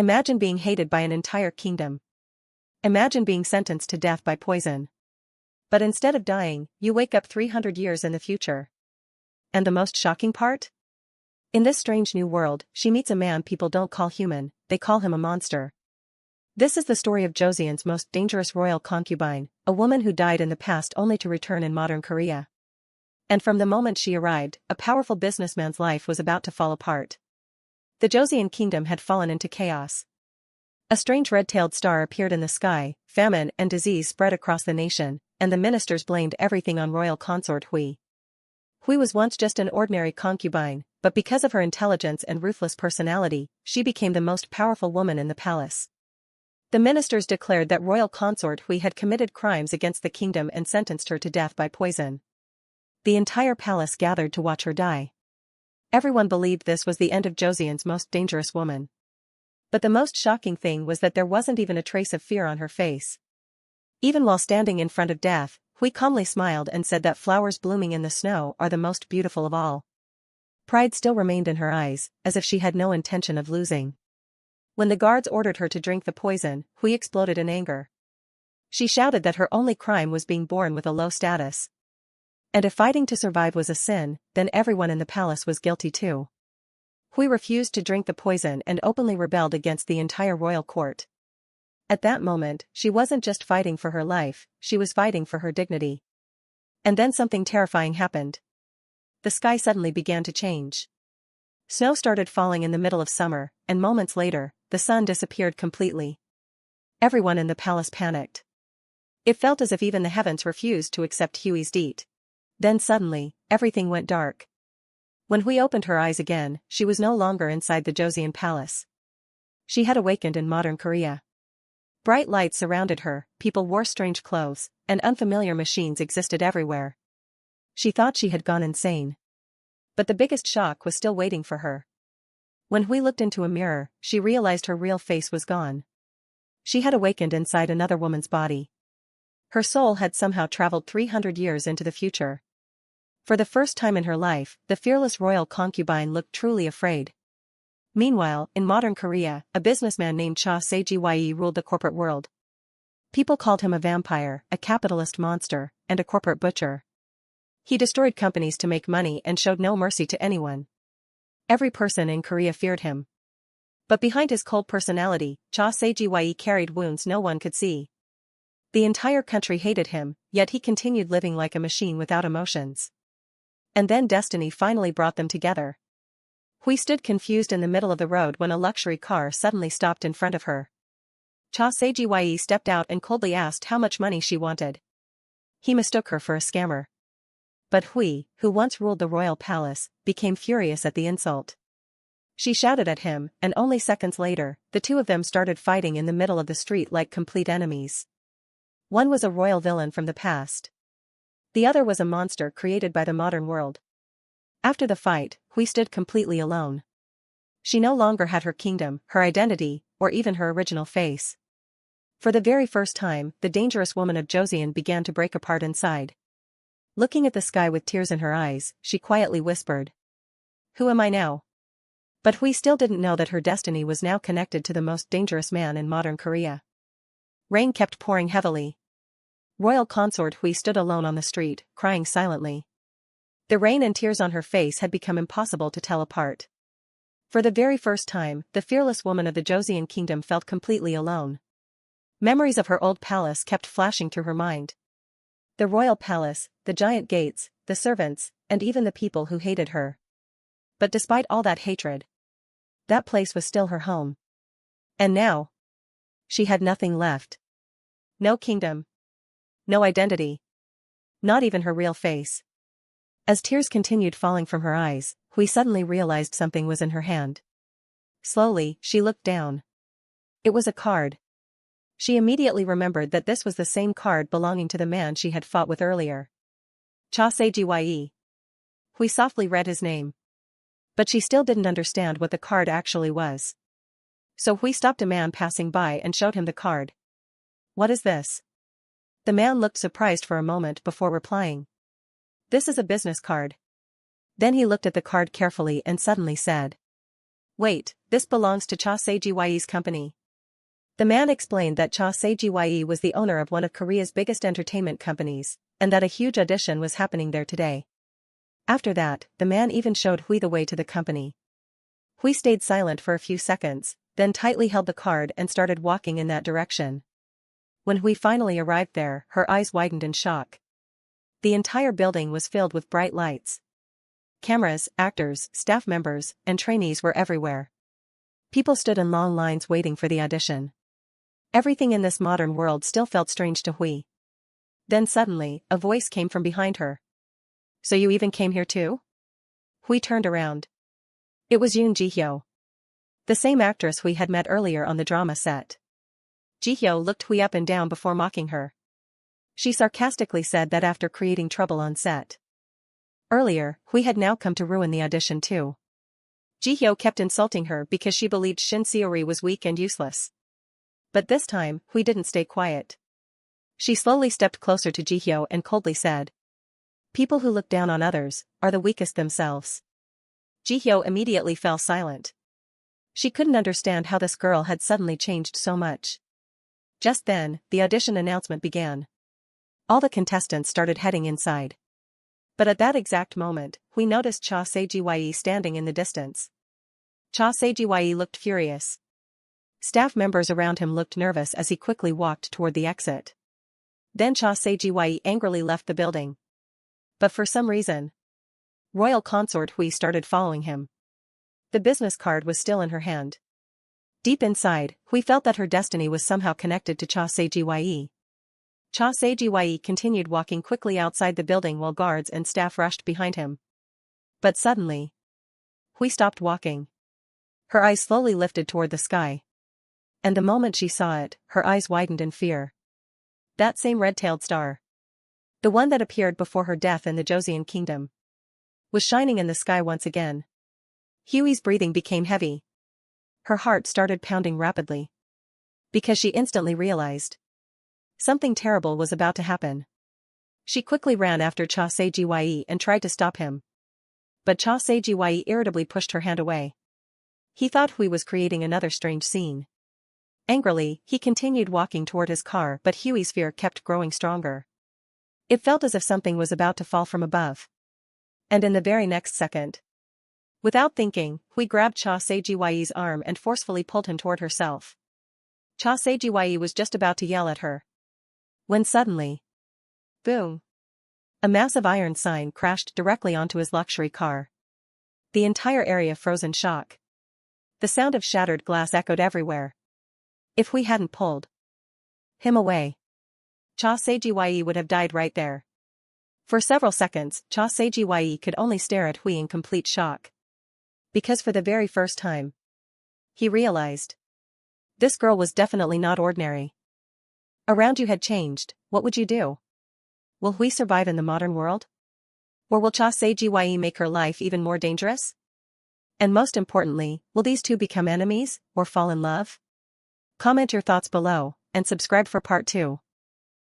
Imagine being hated by an entire kingdom. Imagine being sentenced to death by poison. But instead of dying, you wake up 300 years in the future. And the most shocking part? In this strange new world, she meets a man people don't call human, they call him a monster. This is the story of Joseon's most dangerous royal concubine, a woman who died in the past only to return in modern Korea. And from the moment she arrived, a powerful businessman's life was about to fall apart. The Joseon kingdom had fallen into chaos. A strange red-tailed star appeared in the sky, famine and disease spread across the nation, and the ministers blamed everything on royal consort Hui. Hui was once just an ordinary concubine, but because of her intelligence and ruthless personality, she became the most powerful woman in the palace. The ministers declared that royal consort Hui had committed crimes against the kingdom and sentenced her to death by poison. The entire palace gathered to watch her die. Everyone believed this was the end of Joseon's most dangerous woman. But the most shocking thing was that there wasn't even a trace of fear on her face. Even while standing in front of death, Hui calmly smiled and said that flowers blooming in the snow are the most beautiful of all. Pride still remained in her eyes, as if she had no intention of losing. When the guards ordered her to drink the poison, Hui exploded in anger. She shouted that her only crime was being born with a low status. And if fighting to survive was a sin, then everyone in the palace was guilty too. Hui refused to drink the poison and openly rebelled against the entire royal court. At that moment, she wasn't just fighting for her life, she was fighting for her dignity. And then something terrifying happened. The sky suddenly began to change. Snow started falling in the middle of summer, and moments later, the sun disappeared completely. Everyone in the palace panicked. It felt as if even the heavens refused to accept Hui's deed. Then suddenly, everything went dark. When Hui opened her eyes again, she was no longer inside the Joseon palace. She had awakened in modern Korea. Bright lights surrounded her, people wore strange clothes, and unfamiliar machines existed everywhere. She thought she had gone insane. But the biggest shock was still waiting for her. When Hui looked into a mirror, she realized her real face was gone. She had awakened inside another woman's body. Her soul had somehow traveled 300 years into the future. For the first time in her life, the fearless royal concubine looked truly afraid. Meanwhile, in modern Korea, a businessman named Cha Se Gye ruled the corporate world. People called him a vampire, a capitalist monster, and a corporate butcher. He destroyed companies to make money and showed no mercy to anyone. Every person in Korea feared him. But behind his cold personality, Cha Se Gye carried wounds no one could see. The entire country hated him, yet he continued living like a machine without emotions. And then destiny finally brought them together. Hui stood confused in the middle of the road when a luxury car suddenly stopped in front of her. Cha Se Gye stepped out and coldly asked how much money she wanted. He mistook her for a scammer. But Hui, who once ruled the royal palace, became furious at the insult. She shouted at him, and only seconds later, the two of them started fighting in the middle of the street like complete enemies. One was a royal villain from the past. The other was a monster created by the modern world. After the fight, Hui stood completely alone. She no longer had her kingdom, her identity, or even her original face. For the very first time, the dangerous woman of Joseon began to break apart inside. Looking at the sky with tears in her eyes, she quietly whispered, "Who am I now?" But Hui still didn't know that her destiny was now connected to the most dangerous man in modern Korea. Rain kept pouring heavily. Royal consort Hui stood alone on the street, crying silently. The rain and tears on her face had become impossible to tell apart. For the very first time, the fearless woman of the Joseon kingdom felt completely alone. Memories of her old palace kept flashing through her mind. The royal palace, the giant gates, the servants, and even the people who hated her. But despite all that hatred, that place was still her home. And now, she had nothing left. No kingdom. No identity. Not even her real face. As tears continued falling from her eyes, Hui suddenly realized something was in her hand. Slowly, she looked down. It was a card. She immediately remembered that this was the same card belonging to the man she had fought with earlier. Cha Se Gye. Hui softly read his name. But she still didn't understand what the card actually was. So Hui stopped a man passing by and showed him the card. "What is this?" The man looked surprised for a moment before replying. "This is a business card." Then he looked at the card carefully and suddenly said, "Wait, this belongs to Cha Se Gye's company. The man explained that Cha Se Gye was the owner of one of Korea's biggest entertainment companies, and that a huge audition was happening there today. After that, the man even showed Hui the way to the company. Hui stayed silent for a few seconds, then tightly held the card and started walking in that direction. When Hui finally arrived there, her eyes widened in shock. The entire building was filled with bright lights. Cameras, actors, staff members, and trainees were everywhere. People stood in long lines waiting for the audition. Everything in this modern world still felt strange to Hui. Then suddenly, a voice came from behind her. "So you even came here too?" Hui turned around. It was Yoon Ji-hyo. The same actress Hui had met earlier on the drama set. Ji-hyo looked Hui up and down before mocking her. She sarcastically said that after creating trouble on set earlier, Hui had now come to ruin the audition too. Ji-hyo kept insulting her because she believed Sin Seo Ri was weak and useless. But this time, Hui didn't stay quiet. She slowly stepped closer to Ji-hyo and coldly said, "People who look down on others are the weakest themselves." Ji-hyo immediately fell silent. She couldn't understand how this girl had suddenly changed so much. Just then, the audition announcement began. All the contestants started heading inside. But at that exact moment, Hui noticed Cha Se Gye standing in the distance. Cha Se Gye looked furious. Staff members around him looked nervous as he quickly walked toward the exit. Then Cha Se Gye angrily left the building. But for some reason, royal consort Hui started following him. The business card was still in her hand. Deep inside, Hui felt that her destiny was somehow connected to Cha Se Gye. Cha Se Gye continued walking quickly outside the building while guards and staff rushed behind him. But suddenly, Hui stopped walking. Her eyes slowly lifted toward the sky. And the moment she saw it, her eyes widened in fear. That same red-tailed star, the one that appeared before her death in the Joseon kingdom, was shining in the sky once again. Hui's breathing became heavy. Her heart started pounding rapidly. Because she instantly realized something terrible was about to happen. She quickly ran after Cha Se Gye and tried to stop him. But Cha Se Gye irritably pushed her hand away. He thought Hui was creating another strange scene. Angrily, he continued walking toward his car, but Hui's fear kept growing stronger. It felt as if something was about to fall from above. And in the very next second, without thinking, Hui grabbed Cha Se Gye's arm and forcefully pulled him toward herself. Cha Se Gye was just about to yell at her, when suddenly, boom! A massive iron sign crashed directly onto his luxury car. The entire area froze in shock. The sound of shattered glass echoed everywhere. If Hui hadn't pulled him away, Cha Se Gye would have died right there. For several seconds, Cha Se Gye could only stare at Hui in complete shock. Because for the very first time, he realized this girl was definitely not ordinary. Around you had changed, what would you do? Will Hui survive in the modern world? Or will Cha Se Gye make her life even more dangerous? And most importantly, will these two become enemies, or fall in love? Comment your thoughts below, and subscribe for part 2.